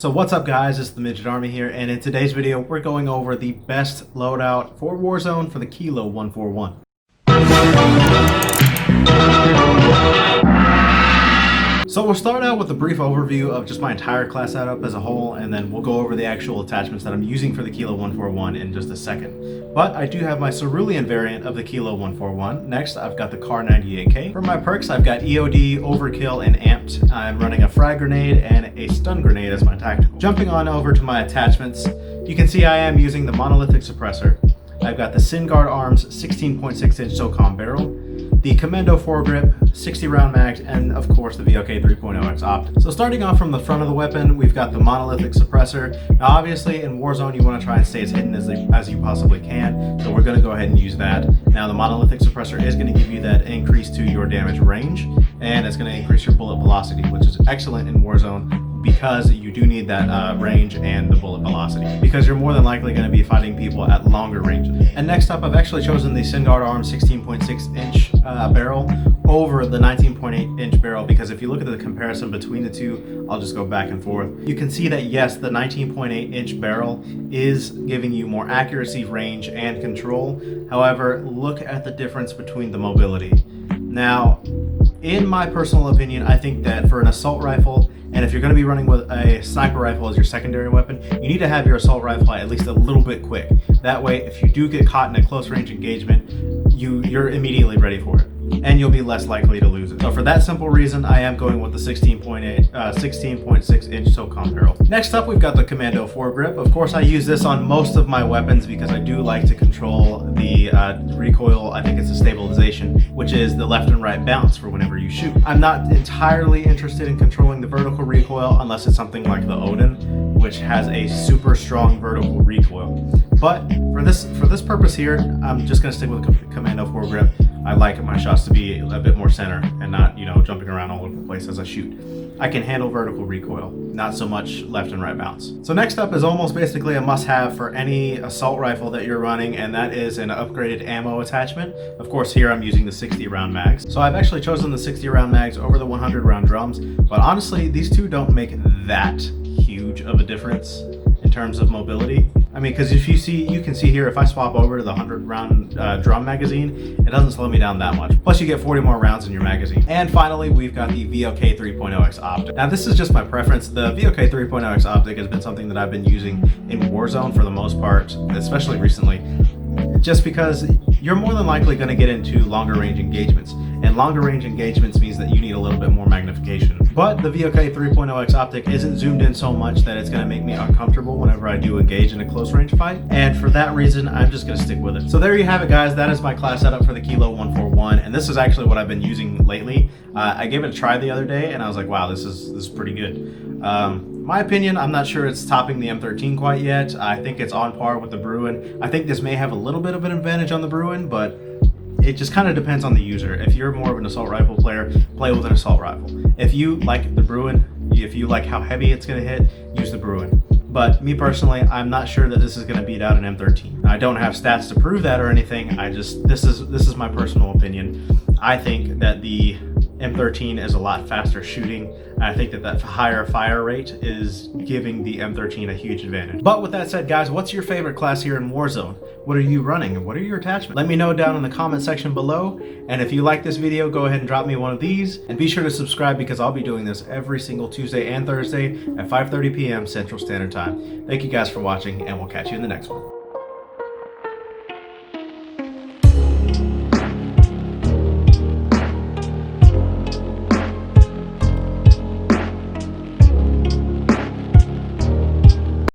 So what's up guys, it's the Midget Army here, and in today's video we're going over the best loadout for Warzone for the Kilo 141. So we'll start out with a brief overview of just my entire class setup as a whole, and then we'll go over the actual attachments that I'm using for the Kilo 141 in just a second. But I do have my cerulean variant of the Kilo 141. Next, I've got the Car 98K. For my perks, I've got EOD, Overkill, and Amped. I'm running a frag grenade and a stun grenade as my tactical. Jumping on over to my attachments, you can see I am using the monolithic suppressor. I've got the Singuard Arms 16.6 inch SOCOM barrel, the Commando foregrip, 60 round mags, and of course the VOK 3.0X optic. So starting off from the front of the weapon, we've got the monolithic suppressor. Now obviously in Warzone you want to try and stay as hidden as you possibly can, so we're going to go ahead and use that. Now the monolithic suppressor is going to give you that increase to your damage range, and it's going to increase your bullet velocity, which is excellent in Warzone because you do need that range and the bullet velocity, because you're more than likely going to be fighting people at longer ranges. And next up, I've actually chosen the Singuard Arms 16.6 inch barrel over the 19.8 inch barrel, because if you look at the comparison between the two, I'll just go back and forth. You can see that yes, the 19.8 inch barrel is giving you more accuracy, range, and control. However, look at the difference between the mobility. Now, in my personal opinion, I think that for an assault rifle, and if you're going to be running with a sniper rifle as your secondary weapon, you need to have your assault rifle at least a little bit quick. That way, if you do get caught in a close range engagement, you're immediately ready for it, and you'll be less likely to lose it. So for that simple reason, I am going with the 16.6 inch SOCOM barrel. Next up, we've got the Commando foregrip. Of course, I use this on most of my weapons because I do like to control the recoil. I think it's a stabilization, which is the left and right bounce for whenever you shoot. I'm not entirely interested in controlling the vertical recoil unless it's something like the Odin, which has a super strong vertical recoil. But for this purpose here, I'm just going to stick with the Commando foregrip. I like my shots to be a bit more center and not, jumping around all over the place as I shoot. I can handle vertical recoil, not so much left and right bounce. So next up is almost basically a must-have for any assault rifle that you're running, and that is an upgraded ammo attachment. Of course, here I'm using the 60 round mags. So I've actually chosen the 60 round mags over the 100 round drums, but honestly, these two don't make that huge of a difference in terms of mobility. I mean, because you can see here, if I swap over to the 100 round drum magazine, it doesn't slow me down that much. Plus you get 40 more rounds in your magazine. And finally, we've got the VOK 3.0X optic. Now this is just my preference. The VOK 3.0X optic has been something that I've been using in Warzone for the most part, especially recently, just because you're more than likely going to get into longer range engagements. And longer range engagements means that you need a little bit more magnification. But the VOK 3.0X optic isn't zoomed in so much that it's going to make me uncomfortable whenever I do engage in a close range fight. And for that reason, I'm just going to stick with it. So there you have it, guys. That is my class setup for the Kilo 141. And this is actually what I've been using lately. I gave it a try the other day and I was like, wow, this is pretty good. My opinion, I'm not sure it's topping the M13 quite yet. I think it's on par with the Bruin. I think this may have a little bit of an advantage on the Bruin, but it just kind of depends on the user. If you're more of an assault rifle player, play with an assault rifle. If you like the Bruin, if you like how heavy it's going to hit, use the Bruin. But me personally, I'm not sure that this is going to beat out an M13. I don't have stats to prove that or anything. This is my personal opinion. I think that the M13 is a lot faster shooting. I think that higher fire rate is giving the M13 a huge advantage. But with that said, guys, what's your favorite class here in Warzone? What are you running and what are your attachments? Let me know down in the comment section below. And if you like this video, go ahead and drop me one of these. And be sure to subscribe because I'll be doing this every single Tuesday and Thursday at 5:30 p.m. Central Standard Time. Thank you guys for watching, and we'll catch you in the next one.